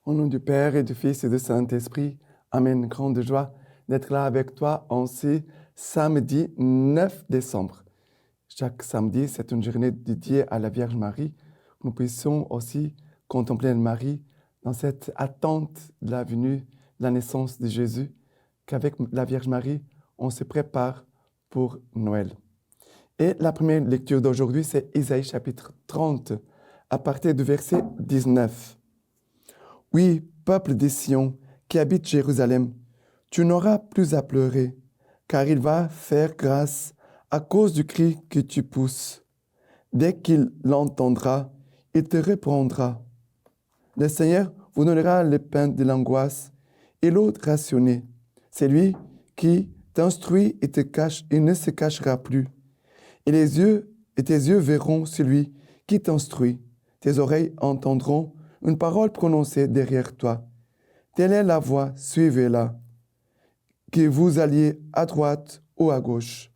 Au nom du Père et du Fils et du Saint-Esprit, Amen. Grande joie d'être là avec toi en ce samedi 9 décembre. Chaque samedi, c'est une journée dédiée à la Vierge Marie. Nous puissions aussi contempler Marie dans cette attente de la venue, de la naissance de Jésus, qu'avec la Vierge Marie, on se prépare pour Noël. Et la première lecture d'aujourd'hui, c'est Isaïe chapitre 30, à partir du verset 19. Oui, peuple des Sion, qui habite Jérusalem, tu n'auras plus à pleurer, car il va faire grâce à cause du cri que tu pousses. Dès qu'il l'entendra, il te répondra. Le Seigneur vous donnera le pain de l'angoisse et l'eau rationnée. C'est lui qui t'instruit et te cache et ne se cachera plus. Et tes yeux verront celui qui t'instruit. Tes oreilles entendront une parole prononcée derrière toi. Telle est la voie, suivez-la, que vous alliez à droite ou à gauche.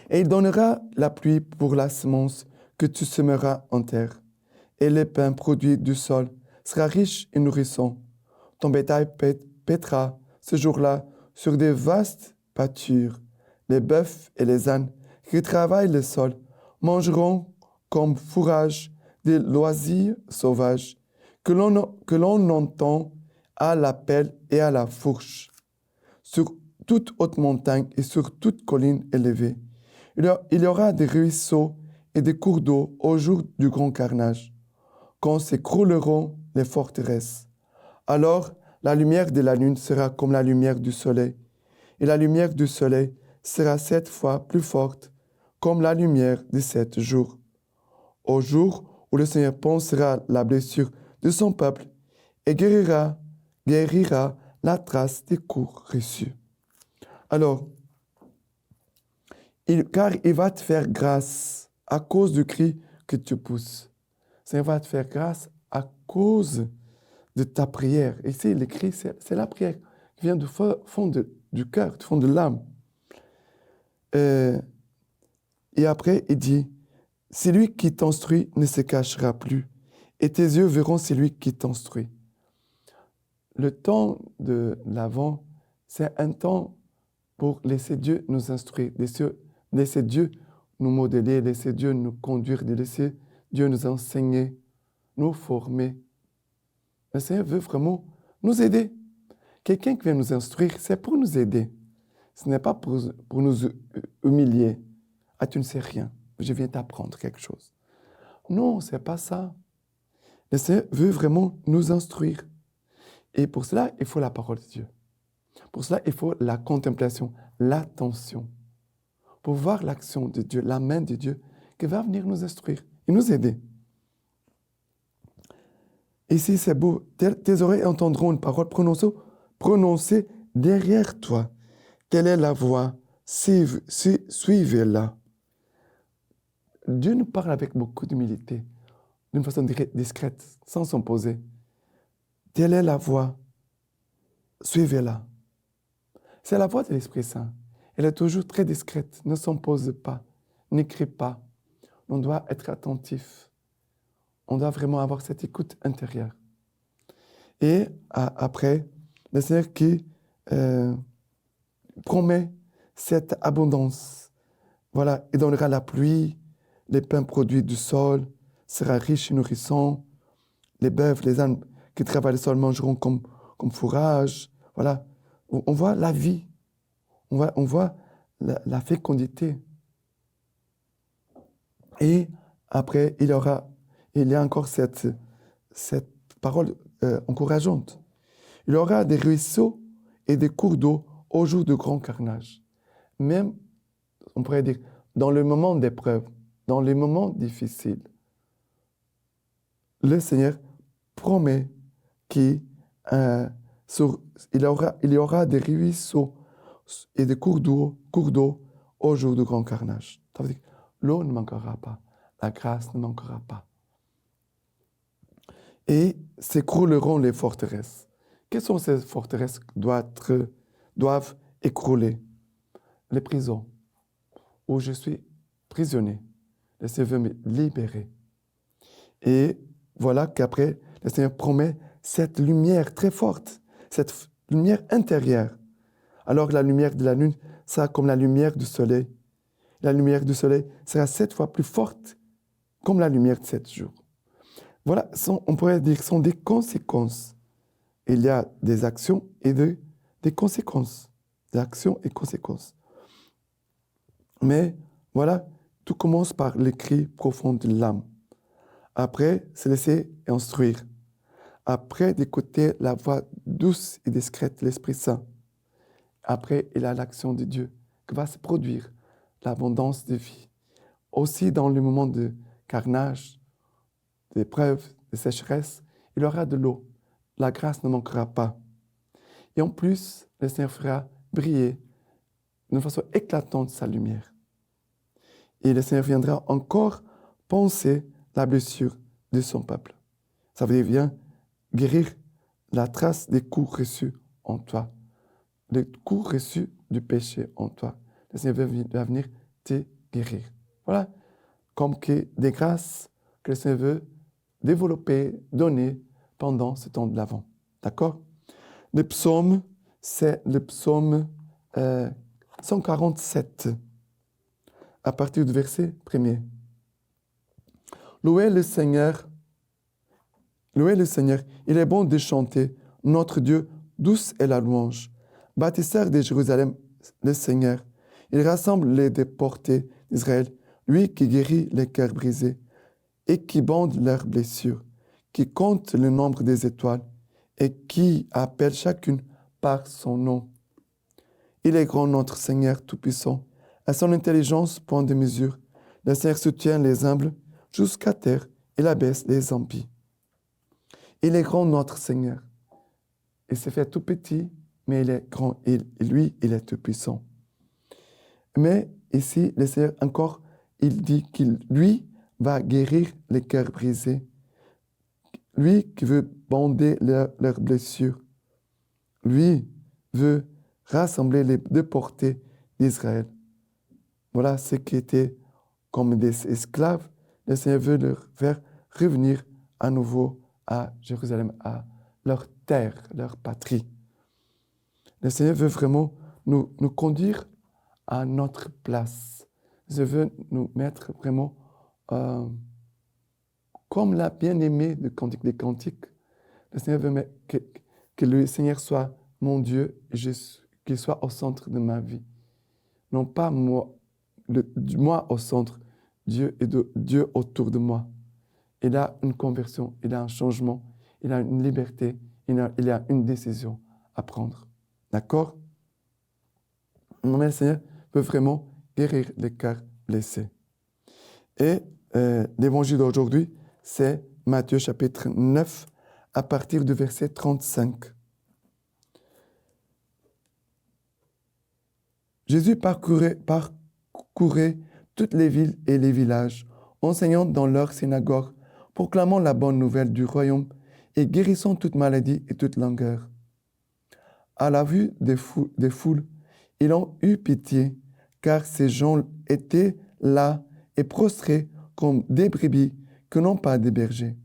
Et il donnera la pluie pour la semence que tu semeras en terre. Et le pain produit du sol sera riche et nourrissant. Ton bétail paîtra ce jour-là sur de vastes pâtures. Les bœufs et les ânes qui travaillent le sol mangeront comme fourrage des loisirs sauvages que l'on entend à la pelle et à la fourche. Sur toute haute montagne et sur toute colline élevée, il y aura des ruisseaux et des cours d'eau au jour du grand carnage, quand s'écrouleront les forteresses. Alors la lumière de la lune sera comme la lumière du soleil, et la lumière du soleil sera 7 fois plus forte, comme la lumière de 7 jours. Au jour où le Seigneur pansera la blessure de son peuple et guérira la trace des coups reçus. Alors, car il va te faire grâce à cause du cri que tu pousses. Le Seigneur va te faire grâce à cause de ta prière. Ici, le cri, c'est la prière qui vient du fond du cœur, du fond de l'âme. Et après, il dit, celui qui t'instruit ne se cachera plus, et tes yeux verront celui qui t'instruit. Le temps de l'Avent, c'est un temps pour laisser Dieu nous instruire, laisser Dieu nous modeler, laisser Dieu nous conduire, laisser Dieu nous enseigner, nous former. Le Seigneur veut vraiment nous aider. Quelqu'un qui vient nous instruire, c'est pour nous aider. Ce n'est pas pour nous humilier. Ah, tu ne sais rien, je viens t'apprendre quelque chose. Non, ce n'est pas ça. Le Seigneur veut vraiment nous instruire. Et pour cela, il faut la parole de Dieu. Pour cela, il faut la contemplation, l'attention. Pour voir l'action de Dieu, la main de Dieu, qui va venir nous instruire et nous aider. Ici, c'est beau. Tes oreilles entendront une parole prononcée derrière toi. Telle est la voix, suivez-la. Dieu nous parle avec beaucoup d'humilité, d'une façon discrète, sans s'imposer. Telle est la voix, suivez-la. C'est la voix de l'Esprit Saint. Elle est toujours très discrète, ne s'impose pas, n'écrit pas. On doit être attentif. On doit vraiment avoir cette écoute intérieure. Et après, le Seigneur qui promet cette abondance. Voilà, il donnera la pluie, les pains produits du sol, sera riche et nourrissant. Les bœufs, les ânes qui travaillent le sol mangeront comme fourrage. Voilà, on voit la vie, on voit la fécondité. Et après, il y a encore cette parole encourageante. Il y aura des ruisseaux et des cours d'eau au jour de grand carnage. Même, on pourrait dire, dans le moment d'épreuve, dans les moments difficiles, le Seigneur promet qu'il y aura des ruisseaux et des cours d'eau au jour de grand carnage. Ça veut dire que l'eau ne manquera pas, la grâce ne manquera pas. Et s'écrouleront les forteresses. Quelles sont ces forteresses qui doivent écrouler? Les prisons, où je suis prisonnier. Le Seigneur veut me libérer. Et voilà qu'après, le Seigneur promet cette lumière très forte, cette lumière intérieure. Alors la lumière de la lune sera comme la lumière du soleil. La lumière du soleil sera 7 fois plus forte comme la lumière de 7 jours. Voilà, on pourrait dire que ce sont des conséquences. Il y a des actions et des conséquences. Des actions et conséquences. Mais voilà, tout commence par les cris profonds de l'âme. Après, se laisser instruire. Après, d'écouter la voix douce et discrète de l'Esprit Saint. Après, il y a l'action de Dieu qui va se produire, l'abondance de vie. Aussi, dans les moments de carnage, d'épreuve, de sécheresse, il y aura de l'eau. La grâce ne manquera pas. Et en plus, le Seigneur fera briller d'une façon éclatante sa lumière. Et le Seigneur viendra encore penser la blessure de son peuple. Ça veut dire guérir la trace des coups reçus en toi, les coups reçus du péché en toi. Le Seigneur va venir te guérir. Voilà, comme que des grâces que le Seigneur veut développer, donner pendant ce temps de l'Avent. D'accord? Le psaume, c'est le psaume 147, à partir du verset 1er. Louez le Seigneur, il est bon de chanter, notre Dieu, douce est la louange. Bâtisseur de Jérusalem, le Seigneur, il rassemble les déportés d'Israël, lui qui guérit les cœurs brisés et qui bande leurs blessures, qui compte le nombre des étoiles et qui appelle chacune par son nom. Il est grand notre Seigneur Tout-Puissant, à son intelligence point de mesure. Le Seigneur soutient les humbles jusqu'à terre, il abaisse les impies. Il est grand notre Seigneur. Il s'est fait tout petit, mais il est grand. Et lui, il est tout-puissant. Mais ici, le Seigneur encore, il dit qu'il, lui, va guérir les cœurs brisés. Lui qui veut bander leurs blessures. Lui veut rassembler les déportés d'Israël. Voilà ce qui était comme des esclaves. Le Seigneur veut leur faire revenir à nouveau à Jérusalem, à leur terre, leur patrie. Le Seigneur veut vraiment nous conduire à notre place. Il veut nous mettre vraiment comme la bien-aimée de Cantique des Cantiques. Le Seigneur veut que le Seigneur soit mon Dieu et qu'il soit au centre de ma vie. Non pas moi, moi au centre, Dieu et Dieu autour de moi. Il a une conversion, il a un changement, il a une liberté, il a une décision à prendre. D'accord? Mais le Seigneur veut vraiment guérir les cœurs blessés. Et l'évangile d'aujourd'hui, c'est Matthieu chapitre 9, à partir du verset 35. Jésus parcourait toutes les villes et les villages, enseignant dans leurs synagogues, proclamant la bonne nouvelle du royaume et guérissant toute maladie et toute langueur. À la vue des foules, ils ont eu pitié, car ces gens étaient là et prostrés comme des brebis que n'ont pas de berger.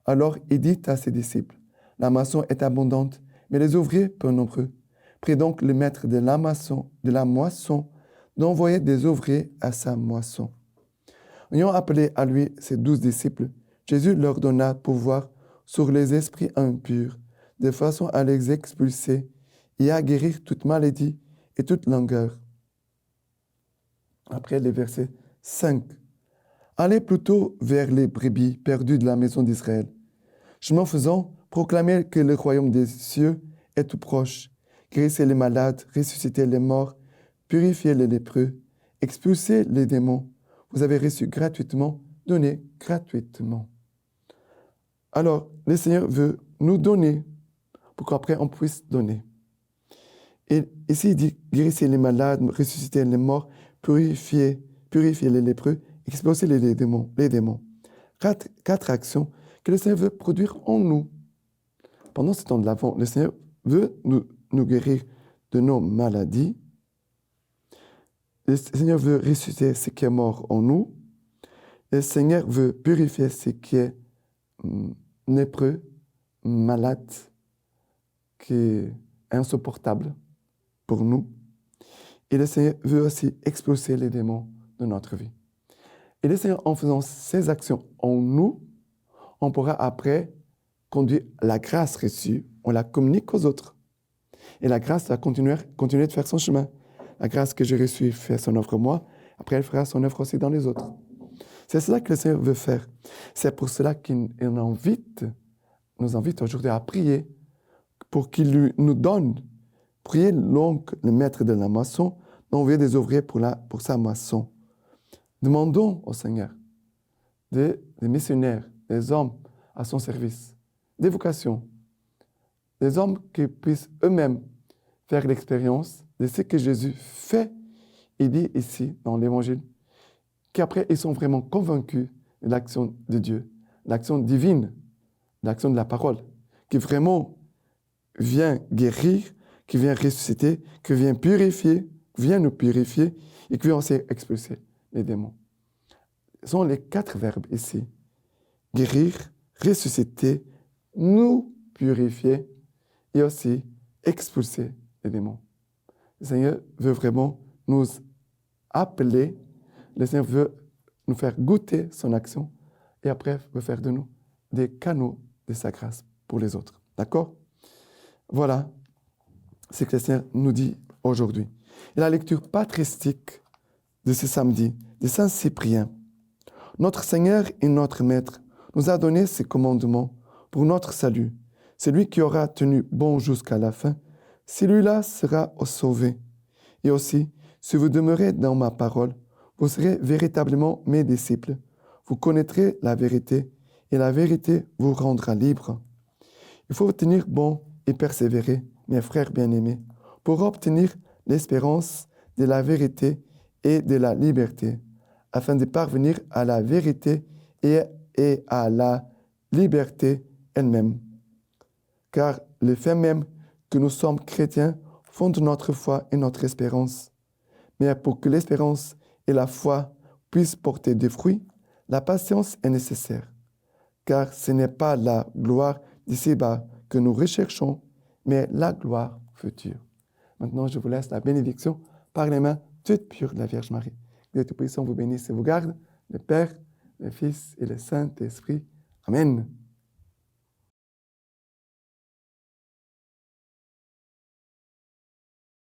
Alors il dit à ses disciples, « La moisson est abondante, mais les ouvriers peu nombreux. Prie donc le maître de la moisson d'envoyer des ouvriers à sa moisson. » Ayant appelé à lui ses 12 disciples, Jésus leur donna pouvoir sur les esprits impurs, de façon à les expulser et à guérir toute maladie et toute langueur. Après les versets 5. Allez plutôt vers les brebis perdues de la maison d'Israël. Chemin faisant, proclamez que le royaume des cieux est tout proche. Guérissez les malades, ressuscitez les morts, purifiez les lépreux, expulsez les démons. Vous avez reçu gratuitement, donnez gratuitement. Alors, le Seigneur veut nous donner pour qu'après on puisse donner. Et ici, il dit, guérissez les malades, ressuscitez les morts, purifiez les lépreux, expulsez les démons. Quatre actions que le Seigneur veut produire en nous. Pendant ce temps de l'Avent, le Seigneur veut nous guérir de nos maladies. Le Seigneur veut ressusciter ce qui est mort en nous. Le Seigneur veut purifier ce qui est lépreux malade, qui est insupportable pour nous. Et le Seigneur veut aussi expulser les démons de notre vie. Et le Seigneur, en faisant ces actions en nous, on pourra après conduire la grâce reçue, on la communique aux autres. Et la grâce va continuer de faire son chemin. La grâce que j'ai reçue fait son œuvre en moi, après elle fera son œuvre aussi dans les autres. C'est cela que le Seigneur veut faire. C'est pour cela qu'il nous invite aujourd'hui à prier pour qu'il nous donne. Priez donc le maître de la moisson d'envoyer des ouvriers pour sa moisson. Demandons au Seigneur des missionnaires, des hommes à son service, des vocations, des hommes qui puissent eux-mêmes faire l'expérience de ce que Jésus fait et dit ici dans l'Évangile, qu'après ils sont vraiment convaincus de l'action de Dieu, l'action divine, l'action de la parole, qui vraiment vient guérir, qui vient ressusciter, qui vient purifier, vient nous purifier et qui vient aussi expulser les démons. Ce sont les 4 verbes ici. Guérir, ressusciter, nous purifier et aussi expulser les démons. Le Seigneur veut vraiment nous appeler, le Seigneur veut nous faire goûter son action et après veut faire de nous des canaux de sa grâce pour les autres. D'accord? Voilà ce que le Seigneur nous dit aujourd'hui. Et la lecture patristique de ce samedi, de Saint Cyprien. Notre Seigneur et notre Maître nous a donné ses commandements pour notre salut. Celui qui aura tenu bon jusqu'à la fin, celui-là sera sauvé. Et aussi, si vous demeurez dans ma parole, vous serez véritablement mes disciples. Vous connaîtrez la vérité et la vérité vous rendra libre. Il faut tenir bon et persévérer, mes frères bien-aimés, pour obtenir l'espérance de la vérité et de la liberté, afin de parvenir à la vérité et à la liberté elle-même. Car le fait même que nous sommes chrétiens fonde notre foi et notre espérance. Mais pour que l'espérance et la foi puissent porter des fruits, la patience est nécessaire. Car ce n'est pas la gloire d'ici-bas que nous recherchons, mais la gloire future. Maintenant, je vous laisse la bénédiction par les mains toutes pures de la Vierge Marie. Dieu Tout-Puissant vous bénisse et vous garde, le Père, le Fils et le Saint-Esprit. Amen.